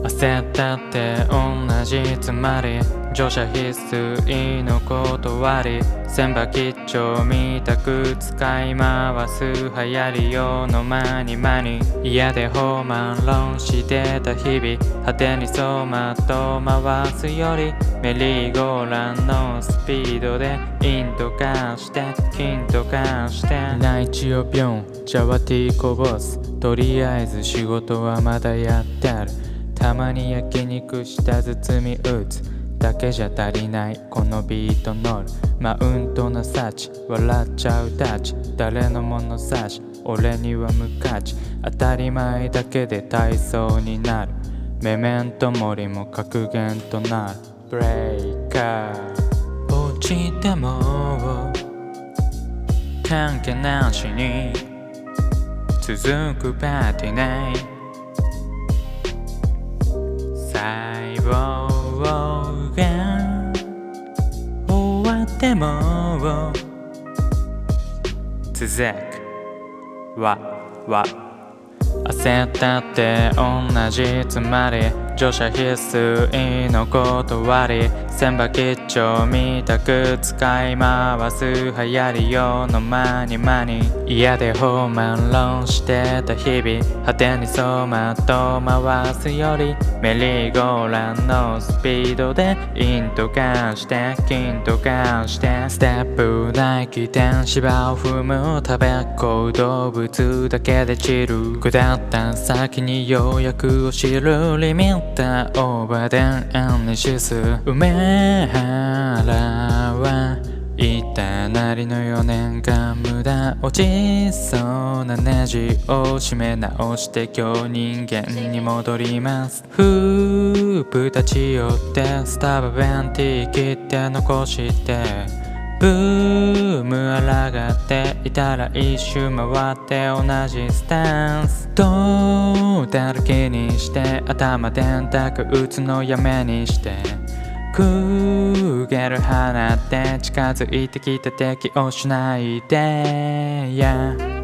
焦ったって同じつまり乗車必須の断り船場吉兆みたく使い回す流行り用のマニ嫌で放慢論してた日々果てに走馬灯回すよりメリーゴーランのスピードでインとかして金とかして内地をビョンジャワティーこぼすとりあえず仕事はまだやってあるたまに焼肉した包み打つだけじゃ足りないこのビート乗るマウントの幸笑っちゃうタッチ誰の物差し俺には無価値当たり前だけで体操になるメメントモリも格言となるブレイカー落ちても関係なしに続くパーティーナイト細胞が終わっても続くわ焦ったって同じつまり乗車必須の断り船場吉兆みたく使い回す流行り用のマニ嫌で放慢論してた日々果てに走馬灯回すよりメリーゴーランのスピードでインとかして金とかしてステップない起点芝を踏む食べっ子動物だけで散る下った先にようやくを知るリミッターオーバーデンエンにシス梅原は言ったなりの4年間無駄落ちそうなネジを締め直して今日人間に戻りますフープ立ち寄ってスタバベンティ切って残してブームあらがっていたら一周回って同じスタンストータル気にして頭電卓打つのやめにしてくげる放って近づいてきた敵をしないで、yeah